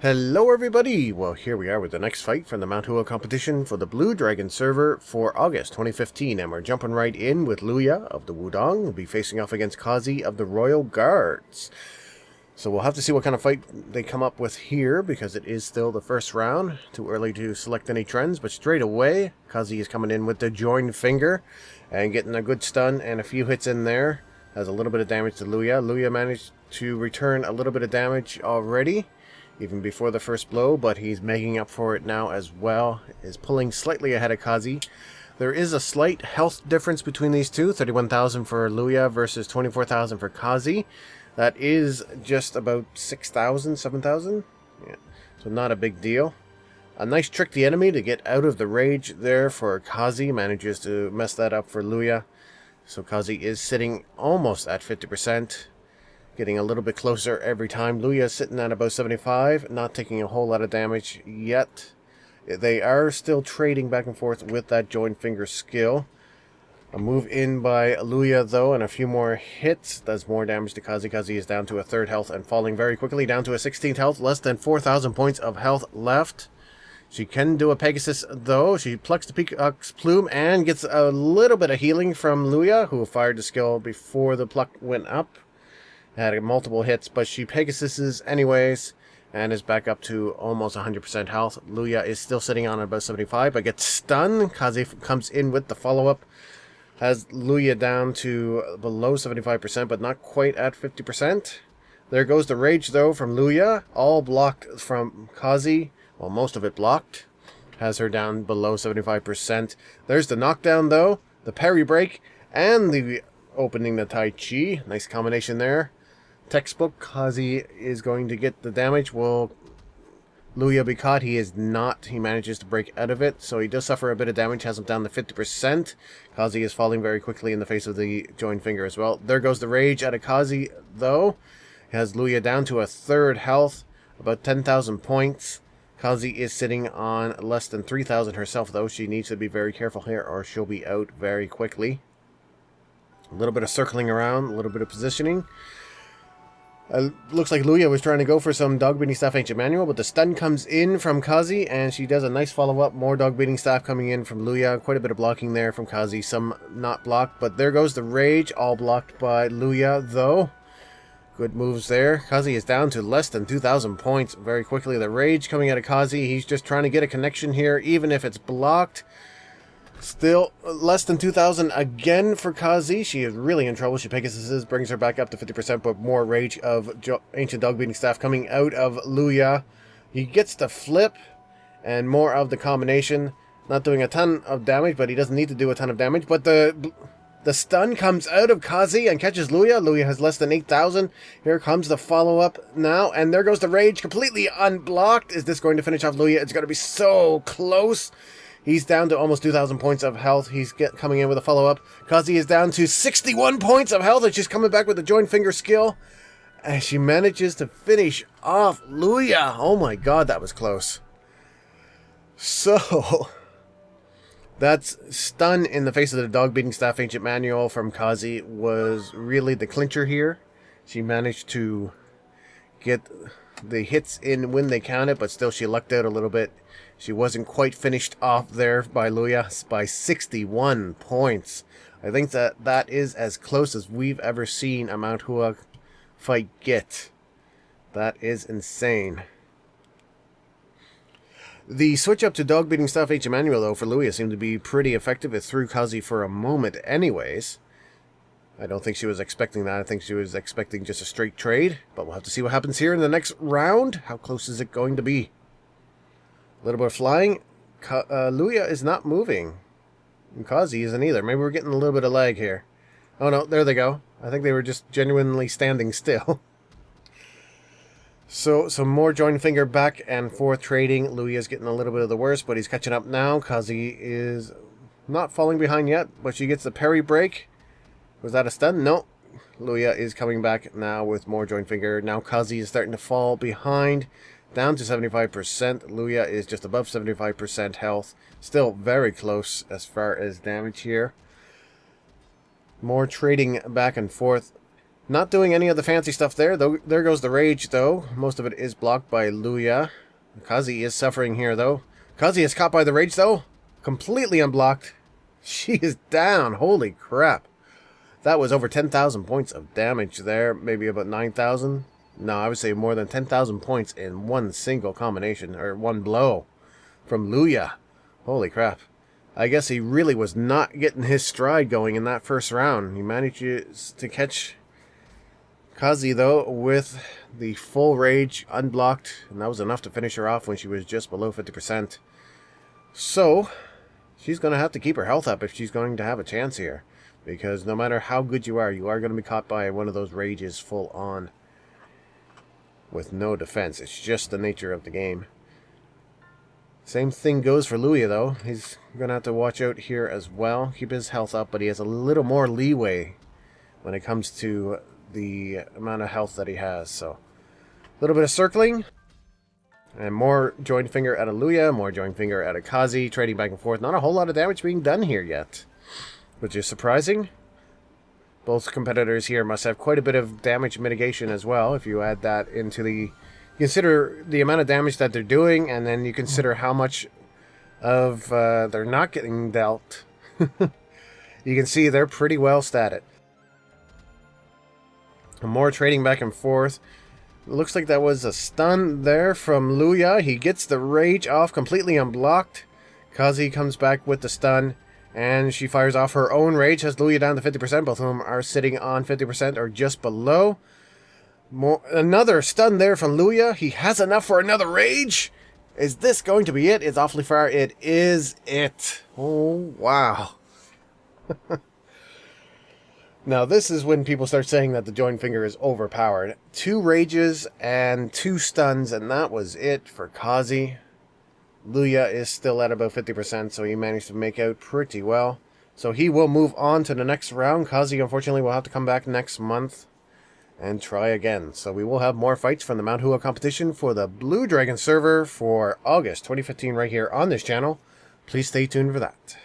Hello everybody! Well, here we are with the next fight from the Mount Hua competition for the Blue Dragon server for August 2015, and we're jumping right in with LuYa of the Wudong. We'll be facing off against Kazee of the Royal Guards. So we'll have to see what kind of fight they come up with here, because it is still the first round. Too early to select any trends, but straight away, Kazee is coming in with the joined finger and getting a good stun and a few hits in there. Has a little bit of damage to LuYa. LuYa managed to return a little bit of damage already, even before the first blow, but he's making up for it now as well. Is pulling slightly ahead of Kazee. There is a slight health difference between these two, 31,000 for LuYa versus 24,000 for Kazee. That is just about 6,000, 7,000. Yeah, so not a big deal. A nice trick the enemy to get out of the rage there for Kazee. Manages to mess that up for LuYa. So Kazee is sitting almost at 50%. Getting a little bit closer every time. LuYa is sitting at about 75, not taking a whole lot of damage yet. They are still trading back and forth with that joined finger skill. A move in by LuYa though, and a few more hits does more damage to Kazee. Kazee is down to a third health and falling very quickly, down to a 16th health, less than 4,000 points of health left. She can do a Pegasus though. She plucks the Peacock's plume and gets a little bit of healing from LuYa, who fired the skill before the pluck went up. Had multiple hits, but she Pegasuses anyways, and is back up to almost 100% health. LuYa is still sitting on about 75, but gets stunned. Kazee comes in with the follow-up. Has LuYa down to below 75%, but not quite at 50%. There goes the rage, though, from LuYa. All blocked from Kazee. Well, most of it blocked. Has her down below 75%. There's the knockdown, though. The parry break, and the opening the Tai Chi. Nice combination there. Textbook. Kazee is going to get the damage. Will LuYa be caught? He is not. He manages to break out of it, so he does suffer a bit of damage. Has him down to 50%. Kazee is falling very quickly in the face of the joined finger as well. There goes the rage out of Kazee, though. Has LuYa down to a third health, about 10,000 points. Kazee is sitting on less than 3,000 herself, though. She needs to be very careful here, or she'll be out very quickly. A little bit of circling around, a little bit of positioning. Looks like LuYa was trying to go for some dog beating staff ancient manual, but the stun comes in from Kazee, and she does a nice follow-up. More dog beating staff coming in from LuYa. Quite a bit of blocking there from Kazee. Some not blocked, but there goes the rage. All blocked by LuYa, though. Good moves there. Kazee is down to less than 2,000 points very quickly. The rage coming out of Kazee. He's just trying to get a connection here, even if it's blocked. Still less than 2,000 again for Kazee. She is really in trouble. She Pegasuses, brings her back up to 50%, but more rage of ancient dog beating staff coming out of LuYa. He gets the flip and more of the combination. Not doing a ton of damage, but he doesn't need to do a ton of damage. But the stun comes out of Kazee and catches LuYa. LuYa has less than 8,000. Here comes the follow-up now, and there goes the rage, completely unblocked. Is this going to finish off LuYa? It's going to be so close. He's down to almost 2,000 points of health. He's coming in with a follow-up. Kazee is down to 61 points of health, and she's coming back with the joined finger skill. And she manages to finish off LuYa. Oh my god, that was close. So, that's stun in the face of the dog beating staff ancient manual from Kazee was really the clincher here. She managed to get the hits in when they counted, but still she lucked out a little bit. She wasn't quite finished off there by LuYa by 61 points. I think that is as close as we've ever seen a Mount Hua fight get. That is insane. The switch up to dog beating staff H. Emmanuel, though, for LuYa seemed to be pretty effective. It threw Kazee for a moment anyways. I don't think she was expecting that. I think she was expecting just a straight trade. But we'll have to see what happens here in the next round. How close is it going to be? A little bit of flying. LuYa is not moving. And Kazee isn't either. Maybe we're getting a little bit of lag here. Oh no, there they go. I think they were just genuinely standing still. So, some more joined finger back and forth trading. LuYa's getting a little bit of the worst, but he's catching up now. Kazee is not falling behind yet, but she gets the parry break. Was that a stun? No. LuYa is coming back now with more joined finger. Now Kazee is starting to fall behind. Down to 75%. LuYa is just above 75% health. Still very close as far as damage here. More trading back and forth. Not doing any of the fancy stuff there. There goes the rage, though. Most of it is blocked by LuYa. Kazee is suffering here, though. Kazee is caught by the rage, though. Completely unblocked. She is down. Holy crap. That was over 10,000 points of damage there. Maybe about 9,000. No, I would say more than 10,000 points in one single combination, or one blow from LuYa. Holy crap. I guess he really was not getting his stride going in that first round. He managed to catch Kazee, though, with the full rage unblocked, and that was enough to finish her off when she was just below 50%. So, she's going to have to keep her health up if she's going to have a chance here, because no matter how good you are going to be caught by one of those rages full on with no defense. It's just the nature of the game. Same thing goes for LuYa, though. He's going to have to watch out here as well. Keep his health up, but he has a little more leeway when it comes to the amount of health that he has. So, a little bit of circling. And more joined finger out of LuYa, more joined finger out of Kazee, trading back and forth. Not a whole lot of damage being done here yet, which is surprising. Both competitors here must have quite a bit of damage mitigation as well, if you add that into the... Consider the amount of damage that they're doing, and then you consider how much of they're not getting dealt. You can see they're pretty well statted. More trading back and forth. Looks like that was a stun there from LuYa. He gets the rage off completely unblocked. Kazee comes back with the stun, and she fires off her own rage. Has LuYa down to 50%. Both of them are sitting on 50% or just below. Another stun there from LuYa. He has enough for another rage. Is this going to be it? It's awfully far. It is it. Oh, wow. Now, this is when people start saying that the joined finger is overpowered. 2 rages and 2 stuns, and that was it for Kazee. LuYa is still at about 50%, so he managed to make out pretty well. So he will move on to the next round. Kazee, unfortunately, will have to come back next month and try again. So we will have more fights from the Mount Hua competition for the Blue Dragon server for August 2015 right here on this channel. Please stay tuned for that.